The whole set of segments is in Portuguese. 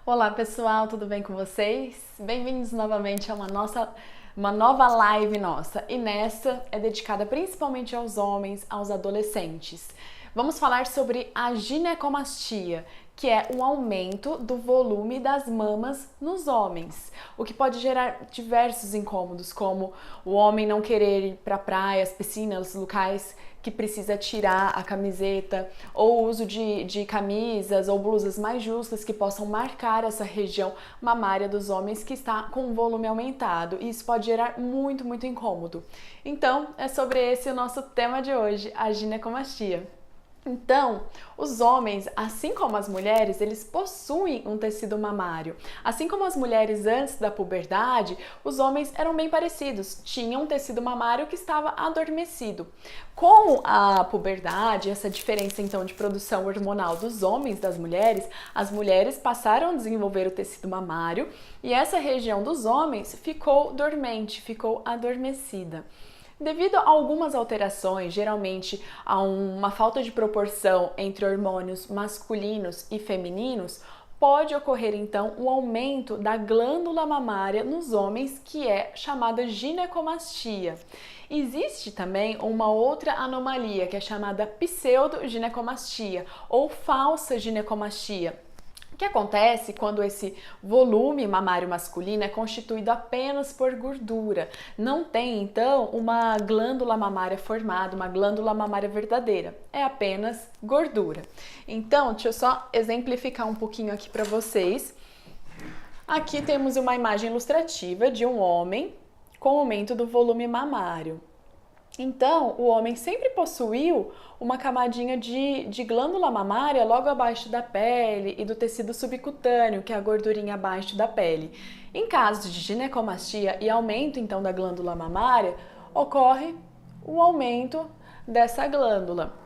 Olá pessoal, tudo bem com vocês? Bem-vindos novamente a uma nova live nossa, e nessa é dedicada principalmente aos homens, aos adolescentes. Vamos falar sobre a ginecomastia, que é um aumento do volume das mamas nos homens, o que pode gerar diversos incômodos, como o homem não querer ir para praias, piscinas, locais que precisa tirar a camiseta, ou o uso de camisas ou blusas mais justas que possam marcar essa região mamária dos homens que está com o volume aumentado, e isso pode gerar muito incômodo. Então, é sobre esse o nosso tema de hoje, a ginecomastia. Então, os homens, assim como as mulheres, eles possuem um tecido mamário. Assim como as mulheres antes da puberdade, os homens eram bem parecidos, tinham um tecido mamário que estava adormecido. Com a puberdade, essa diferença então de produção hormonal dos homens e das mulheres, as mulheres passaram a desenvolver o tecido mamário e essa região dos homens ficou dormente, ficou adormecida. Devido a algumas alterações, geralmente a uma falta de proporção entre hormônios masculinos e femininos, pode ocorrer então um aumento da glândula mamária nos homens, que é chamada ginecomastia. Existe também uma outra anomalia, que é chamada pseudoginecomastia ou falsa ginecomastia. O que acontece quando esse volume mamário masculino é constituído apenas por gordura? Não tem, então, uma glândula mamária formada, uma glândula mamária verdadeira. É apenas gordura. Então, deixa eu só exemplificar um pouquinho aqui para vocês. Aqui temos uma imagem ilustrativa de um homem com aumento do volume mamário. Então, o homem sempre possuiu uma camadinha de glândula mamária logo abaixo da pele e do tecido subcutâneo, que é a gordurinha abaixo da pele. Em caso de ginecomastia e aumento então da glândula mamária, ocorre o aumento dessa glândula.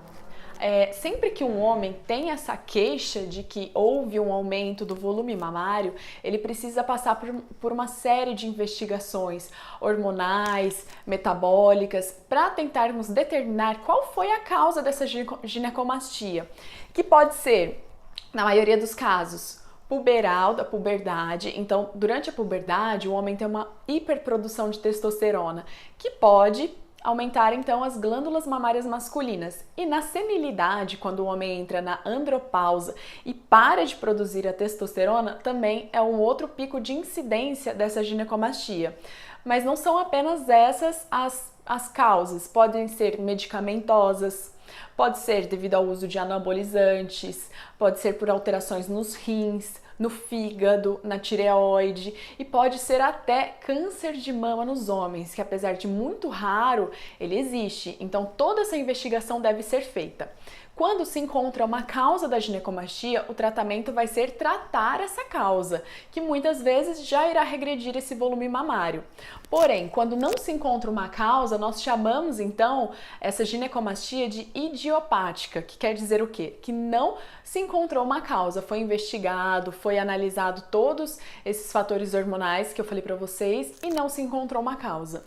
Sempre que um homem tem essa queixa de que houve um aumento do volume mamário, ele precisa passar por uma série de investigações hormonais, metabólicas, para tentarmos determinar qual foi a causa dessa ginecomastia, que pode ser, na maioria dos casos, puberal, da puberdade. Então, durante a puberdade, o homem tem uma hiperprodução de testosterona, que pode aumentar então as glândulas mamárias masculinas. E na senilidade, quando o homem entra na andropausa e para de produzir a testosterona, também é um outro pico de incidência dessa ginecomastia. Mas não são apenas essas as causas, podem ser medicamentosas, pode ser devido ao uso de anabolizantes, pode ser por alterações nos rins, no fígado, na tireoide, e pode ser até câncer de mama nos homens, que apesar de muito raro, ele existe. Então toda essa investigação deve ser feita. Quando se encontra uma causa da ginecomastia, o tratamento vai ser tratar essa causa, que muitas vezes já irá regredir esse volume mamário. Porém, quando não se encontra uma causa, nós chamamos então essa ginecomastia de idiopática, que quer dizer o quê? Que não se encontrou uma causa, foi investigado, foi analisado todos esses fatores hormonais que eu falei para vocês e não se encontrou uma causa.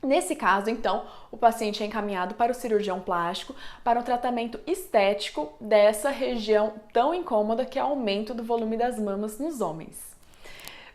Nesse caso, então, o paciente é encaminhado para o cirurgião plástico para um tratamento estético dessa região tão incômoda que é o aumento do volume das mamas nos homens.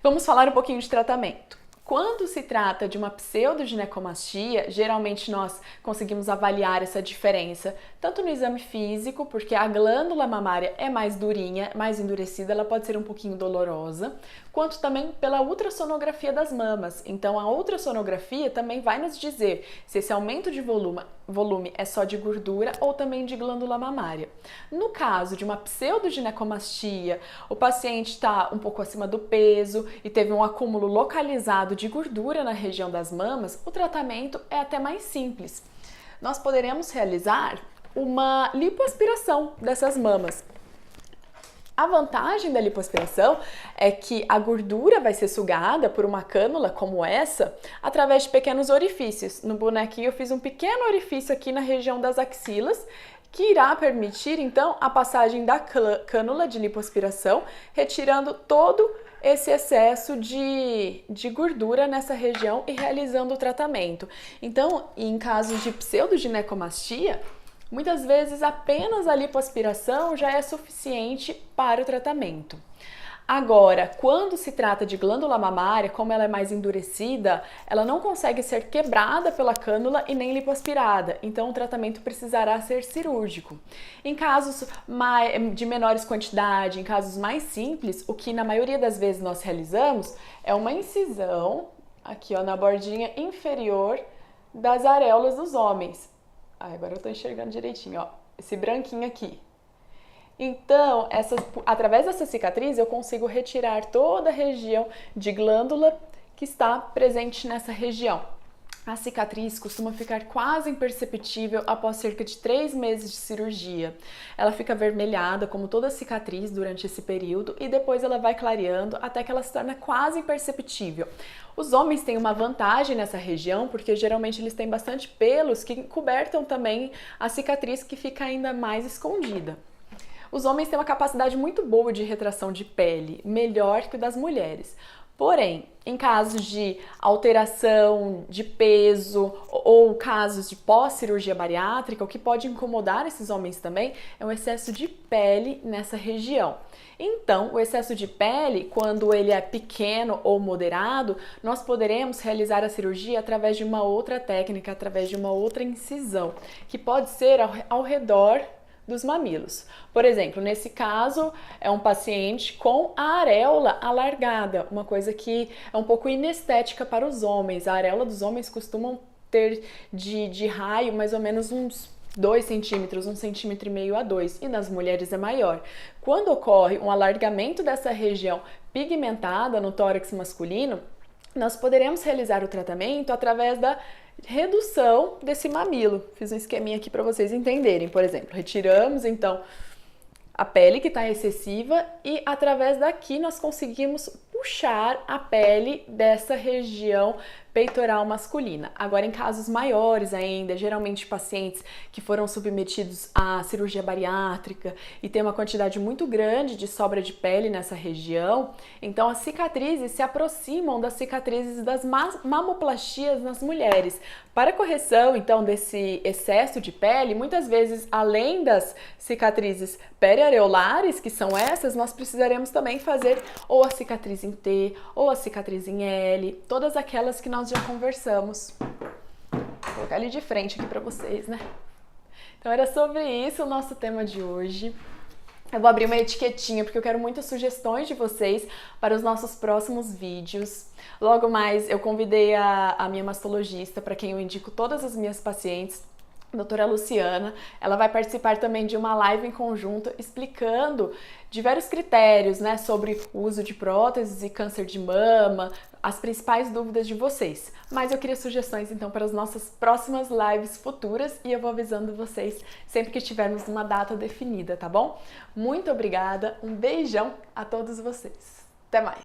Vamos falar um pouquinho de tratamento. Quando se trata de uma pseudoginecomastia, geralmente nós conseguimos avaliar essa diferença tanto no exame físico, porque a glândula mamária é mais durinha, mais endurecida, ela pode ser um pouquinho dolorosa, quanto também pela ultrassonografia das mamas. Então a ultrassonografia também vai nos dizer se esse aumento de volume é só de gordura ou também de glândula mamária. No caso de uma pseudoginecomastia, o paciente está um pouco acima do peso e teve um acúmulo localizado de gordura na região das mamas, o tratamento é até mais simples. Nós poderemos realizar uma lipoaspiração dessas mamas. A vantagem da lipoaspiração é que a gordura vai ser sugada por uma cânula como essa através de pequenos orifícios. No bonequinho eu fiz um pequeno orifício aqui na região das axilas que irá permitir então a passagem da cânula de lipoaspiração, retirando todo esse excesso de gordura nessa região e realizando o tratamento. Então, em casos de pseudoginecomastia, muitas vezes apenas a lipoaspiração já é suficiente para o tratamento. Agora, quando se trata de glândula mamária, como ela é mais endurecida, ela não consegue ser quebrada pela cânula e nem lipoaspirada, então o tratamento precisará ser cirúrgico. Em casos de menores quantidade, em casos mais simples, o que na maioria das vezes nós realizamos é uma incisão, aqui ó, na bordinha inferior das areolas dos homens. Agora eu tô enxergando direitinho, ó, esse branquinho aqui. Então, através dessa cicatriz, eu consigo retirar toda a região de glândula que está presente nessa região. A cicatriz costuma ficar quase imperceptível após cerca de 3 meses de cirurgia. Ela fica avermelhada, como toda cicatriz, durante esse período e depois ela vai clareando até que ela se torna quase imperceptível. Os homens têm uma vantagem nessa região porque geralmente eles têm bastante pelos que cobertam também a cicatriz que fica ainda mais escondida. Os homens têm uma capacidade muito boa de retração de pele, melhor que o das mulheres. Porém, em casos de alteração de peso ou casos de pós-cirurgia bariátrica, o que pode incomodar esses homens também é o excesso de pele nessa região. Então, o excesso de pele, quando ele é pequeno ou moderado, nós poderemos realizar a cirurgia através de uma outra técnica, através de uma outra incisão, que pode ser ao redor dos mamilos. Por exemplo, nesse caso é um paciente com a areola alargada, uma coisa que é um pouco inestética para os homens. A areola dos homens costumam ter de raio mais ou menos uns 2 centímetros, 1,5 centímetro a 2, e nas mulheres é maior. Quando ocorre um alargamento dessa região pigmentada no tórax masculino, nós poderemos realizar o tratamento através da redução desse mamilo. Fiz um esqueminha aqui para vocês entenderem. Por exemplo, retiramos então a pele que está excessiva e através daqui nós conseguimos puxar a pele dessa região peitoral masculina. Agora, em casos maiores ainda, geralmente pacientes que foram submetidos à cirurgia bariátrica e tem uma quantidade muito grande de sobra de pele nessa região, então as cicatrizes se aproximam das cicatrizes das mamoplastias nas mulheres. Para correção, então, desse excesso de pele, muitas vezes, além das cicatrizes periareolares, que são essas, nós precisaremos também fazer ou a cicatriz em T, ou a cicatriz em L, todas aquelas que nós já conversamos. Vou colocar ali de frente aqui para vocês, né? Então era sobre isso o nosso tema de hoje. Eu vou abrir uma etiquetinha porque eu quero muitas sugestões de vocês para os nossos próximos vídeos. Logo mais eu convidei a minha mastologista, para quem eu indico todas as minhas pacientes, doutora Luciana. Ela vai participar também de uma live em conjunto explicando diversos critérios, né, sobre o uso de próteses e câncer de mama, as principais dúvidas de vocês. Mas eu queria sugestões então para as nossas próximas lives futuras e eu vou avisando vocês sempre que tivermos uma data definida, tá bom? Muito obrigada, um beijão a todos vocês. Até mais!